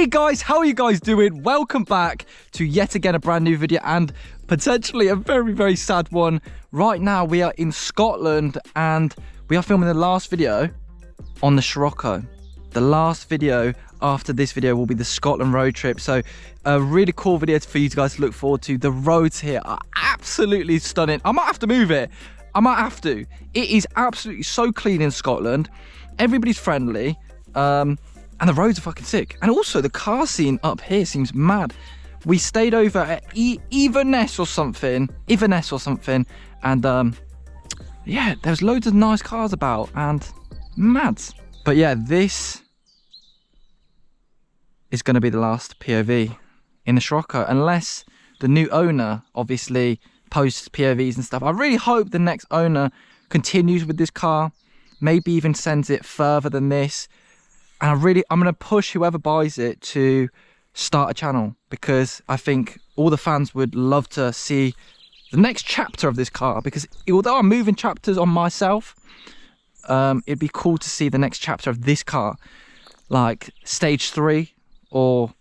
Hey guys, how are you guys doing? Welcome back to yet again a brand new video and potentially a very, very sad one. Right now we are in Scotland and we are filming the last video on the Scirocco. The last video after this video will be the Scotland road trip. So a really cool video for you guys to look forward to. The roads here are absolutely stunning. I might have to move it. I might have to. It is absolutely so clean in Scotland. Everybody's friendly. And the roads are fucking sick. And also the car scene up here seems mad. We stayed over at Inverness or something. And yeah, there's loads of nice cars about and mads. But yeah, this is going to be the last POV in the Scirocco. Unless the new owner obviously posts POVs and stuff. I really hope the next owner continues with this car. Maybe even sends it further than this. And I'm going to push whoever buys it to start a channel because I think all the fans would love to see the next chapter of this car, because although I'm moving chapters on myself, it'd be cool to see the next chapter of this car, like stage 3 or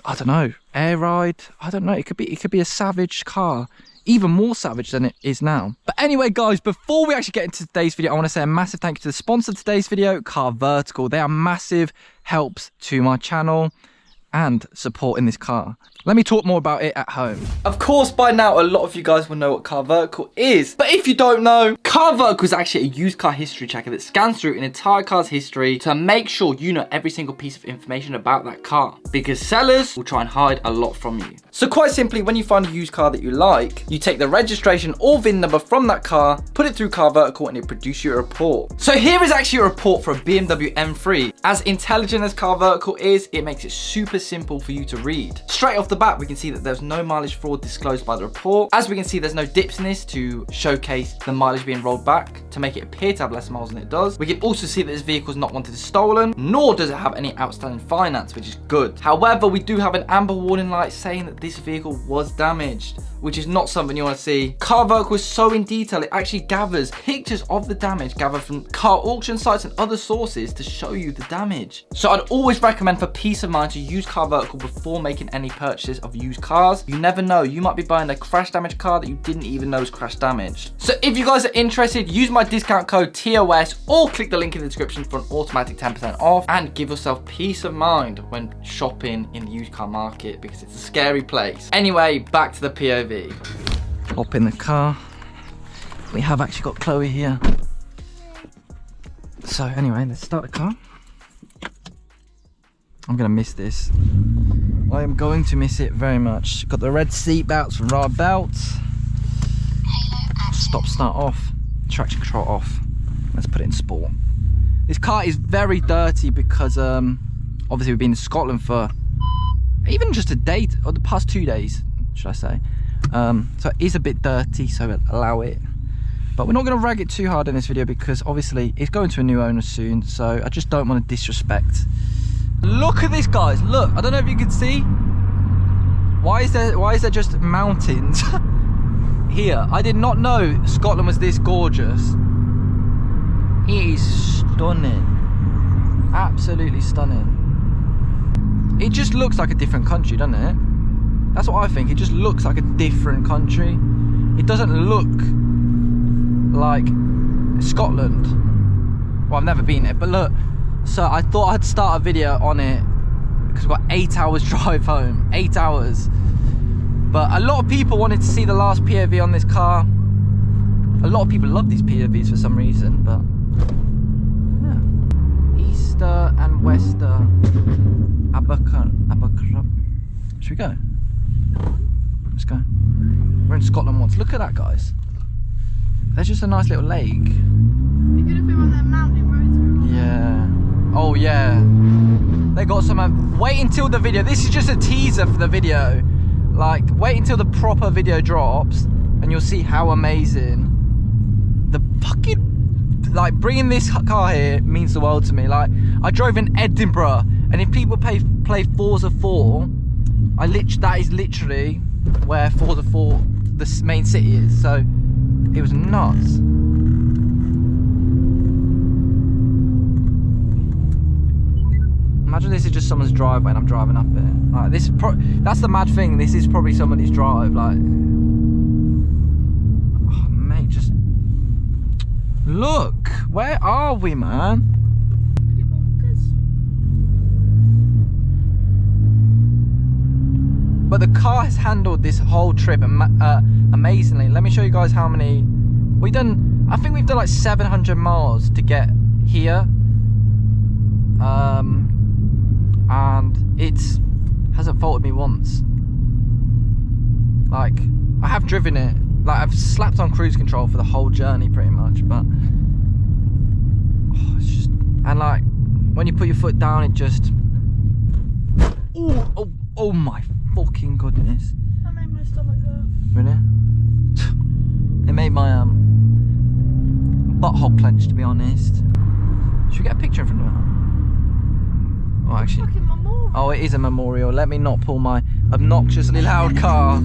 I don't know, air ride. I don't know. It could be a savage car. Even more savage than it is now. But anyway, guys, before we actually get into today's video, I want to say a massive thank you to the sponsor of today's video, Carvertical. They are massive helps to my channel and supporting this car. Let me talk more about it at home. Of course, by now, a lot of you guys will know what Carvertical is. But if you don't know, Carvertical is actually a used car history checker that scans through an entire car's history to make sure you know every single piece of information about that car. Because sellers will try and hide a lot from you. So quite simply, when you find a used car that you like, you take the registration or VIN number from that car, put it through Carvertical, and it produces you a report. So here is actually a report for a BMW M3. As intelligent as Carvertical is, it makes it super simple for you to read. Straight off the bat, we can see that there's no mileage fraud disclosed by the report. As we can see, there's no dips in this to showcase the mileage being rolled back to make it appear to have less miles than it does. We can also see that this vehicle is not wanted as stolen, nor does it have any outstanding finance, which is good. However, we do have an amber warning light saying that this vehicle was damaged, which is not something you want to see. Carvertical is so in detail, it actually gathers pictures of the damage gathered from car auction sites and other sources to show you the damage. So I'd always recommend, for peace of mind, to use Carvertical before making any purchases of used cars. You never know, you might be buying a crash damaged car that you didn't even know was crash damaged. So if you guys are interested, use my discount code TOS or click the link in the description for an automatic 10% off, and give yourself peace of mind when shopping in the used car market, because it's a scary place. Anyway, back to the POV. Hop in the car. We have actually got Chloe here. So anyway, let's start the car. I'm gonna miss this. I am going to miss it very much. Got the red seat belts from Ride Belts. Stop, start off. Traction control off. Let's put it in sport. This car is very dirty because obviously we've been in Scotland for even just a day, or the past 2 days, should I say. So it is a bit dirty, so we'll allow it. But we're not going to rag it too hard in this video because obviously it's going to a new owner soon, so I just don't want to disrespect. Look at this, guys. Look, I don't know if you can see. Why is there just mountains here? I did not know Scotland was this gorgeous. It is stunning. Absolutely stunning. It just looks like a different country, doesn't it? That's what I think. It just looks like a different country. It doesn't look like Scotland. Well, I've never been there, but look. So I thought I'd start a video on it because we've got 8 hours drive home. 8 hours. But a lot of people wanted to see the last POV on this car. A lot of people love these POVs for some reason, but yeah. Easter and Wester. Should we go? Let's go. We're in Scotland once. Look at that, guys. There's just a nice little lake. It could have been on that mountain road. Yeah. Oh yeah. They got some. Wait until the video. This is just a teaser for the video. Like, wait until the proper video drops, and you'll see how amazing. The fucking, like, bringing this car here means the world to me. Like, I drove in Edinburgh, and if people play Forza 4, that is literally where Forza 4, the main city is. So it was nuts. Imagine this is just someone's driveway and I'm driving up it. Like this, that's the mad thing. This is probably somebody's drive. Like, oh, mate, just look. Where are we, man? But the car has handled this whole trip amazingly. Let me show you guys how many we've done. I think we've done like 700 miles to get here. And it hasn't faulted me once. Like, I have driven it. Like, I've slapped on cruise control for the whole journey pretty much, but oh, it's just, and like, when you put your foot down, it just, oh my fucking goodness. That made my stomach hurt. Really? It made my butthole clench, to be honest. Should we get a picture in front of her? Oh, actually. Fucking memorial. Oh, it is a memorial. Let me not pull my obnoxiously loud car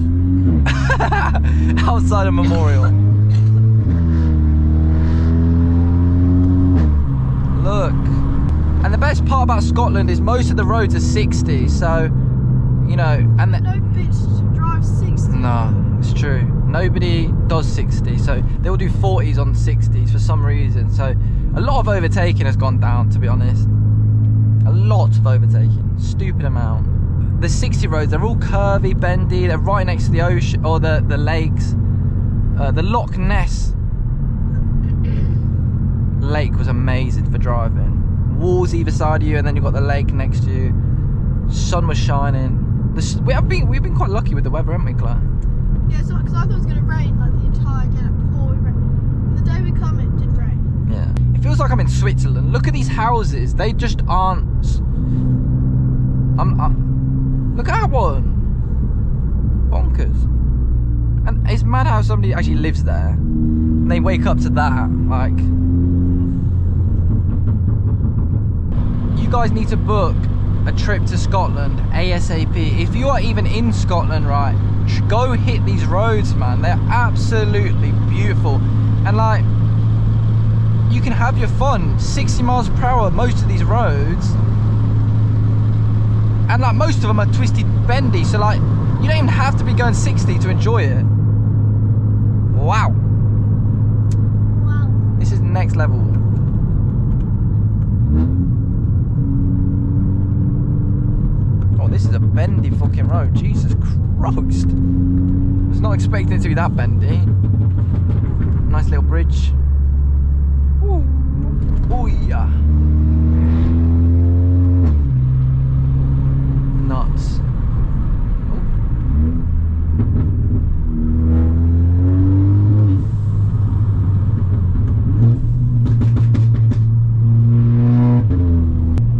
outside a memorial. Look. And the best part about Scotland is most of the roads are 60, so, you know, and No bitch drives 60. no, it's true. Nobody does 60, so they will do 40s on 60s for some reason. So a lot of overtaking has gone down, to be honest. A lot of overtaking, stupid amount. The 60 roads, they're all curvy, bendy. They're right next to the ocean or the lakes. The Loch Ness lake was amazing for driving. Walls either side of you, and then you've got the lake next to you. Sun was shining. We've been quite lucky with the weather, haven't we, Claire? Yeah, so because I thought it was going to rain like the entire day before we rain. And the day we come, it did rain. Yeah. It feels like I'm in Switzerland. Look at these houses. They just aren't. Look at that one. Bonkers. And it's mad how somebody actually lives there. And they wake up to that. Like, you guys need to book a trip to Scotland ASAP. If you are even in Scotland, right, go hit these roads, man. They're absolutely beautiful. And like, you can have your fun. 60 miles per hour most of these roads, and like most of them are twisty, bendy, so like you don't even have to be going 60 to enjoy it. Wow, this is next level. Oh, this is a bendy fucking road. Jesus Christ, I was not expecting it to be that bendy. Nice little bridge. Oh yeah. Nuts.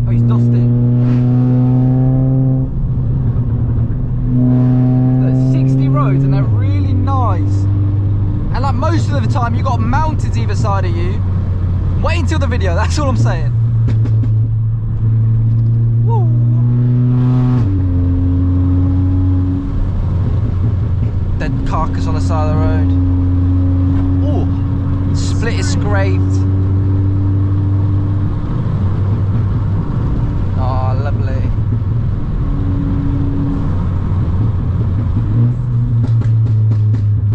Oh, he's dusting. Look, 60 roads and they're really nice. And like most of the time you got mountains either side of you. Wait until the video, that's all I'm saying. Woo. Dead carcass on the side of the road. Oh, split is scraped. Oh, lovely.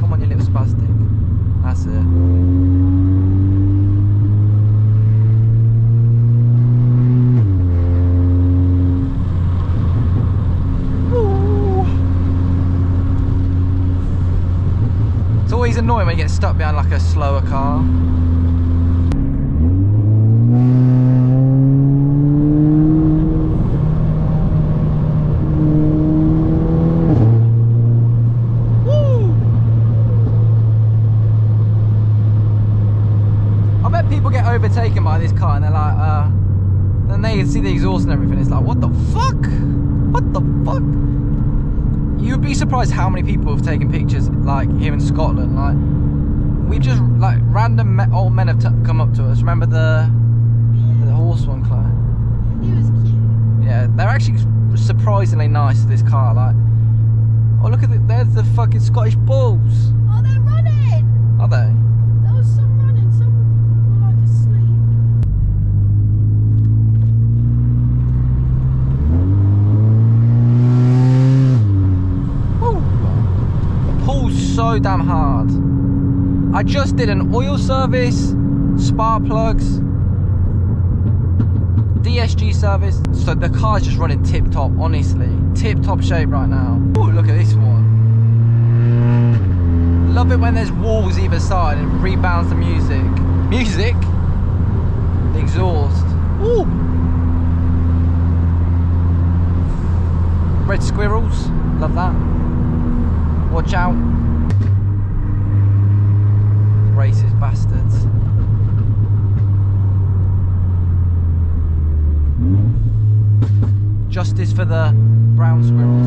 Come on, you little spastic. That's it. It's annoying when you get stuck behind like a slower car. Woo! I bet people get overtaken by this car and they're like, then they can see the exhaust and everything. It's like, what the fuck? What the fuck? You'd be surprised how many people have taken pictures like here in Scotland. Like, we just like random old men have come up to us. Remember the horse one, Claire? He was cute. Yeah, they're actually surprisingly nice to this car. Like, oh look at there's the fucking Scottish bulls. Oh, they're running. Are they? There was some running. Some were like asleep. so damn hard. I just did an oil service, spark plugs, DSG service. So the car's just running tip top, honestly. Tip top shape right now. Ooh, look at this one. Love it when there's walls either side and it rebounds the music. Music? The exhaust. Ooh. Red squirrels. Love that. Watch out. Racist bastards. Justice for the brown squirrels.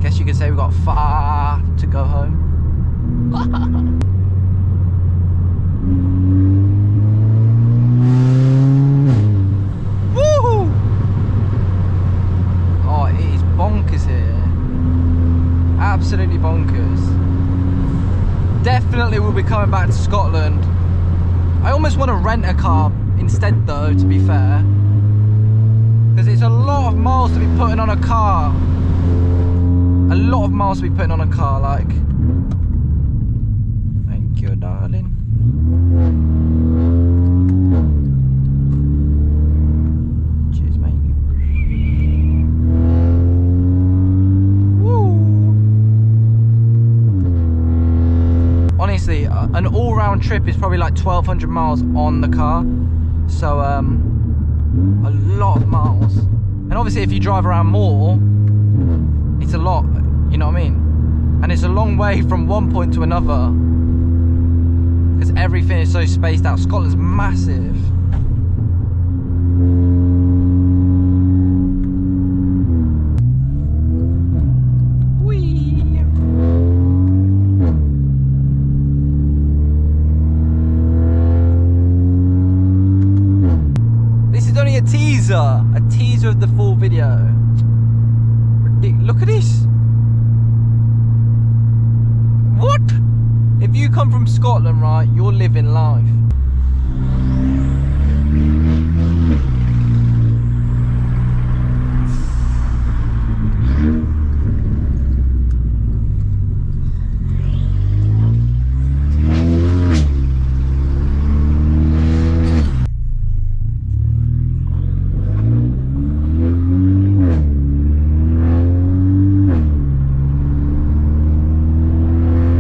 Guess you could say we've got far to go home. Woo! Oh, it is bonkers here. Absolutely bonkers. Definitely will be coming back to Scotland. I almost want to rent a car instead though, to be fair, because it's a lot of miles to be putting on a car. A lot of miles to be putting on a car, like. Thank you, darling. Cheers, mate. Woo! Honestly, an all-round trip is probably like 1,200 miles on the car. So, a lot of miles. And obviously if you drive around more, it's a lot, you know what I mean? And it's a long way from one point to another, because everything is so spaced out. Scotland's massive. A teaser of the full video. Look at this. What? If you come from Scotland, right, you're living life.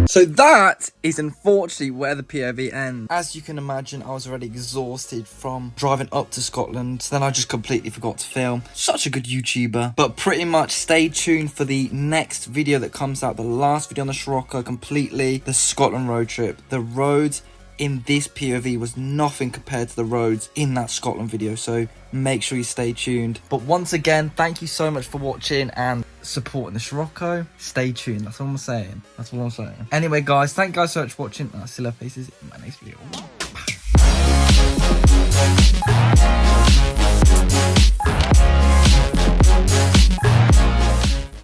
So that is unfortunately where the POV ends. As you can imagine, I was already exhausted from driving up to Scotland. Then I just completely forgot to film. Such a good YouTuber. But pretty much stay tuned for the next video that comes out. The last video on the Scirocco, completely the Scotland road trip. The roads in this POV was nothing compared to the roads in that Scotland video. So make sure you stay tuned. But once again, thank you so much for watching and supporting the Scirocco. Stay tuned. That's all I'm saying. That's all I'm saying. Anyway, guys, thank you guys so much for watching. I'll see you faces in my next video.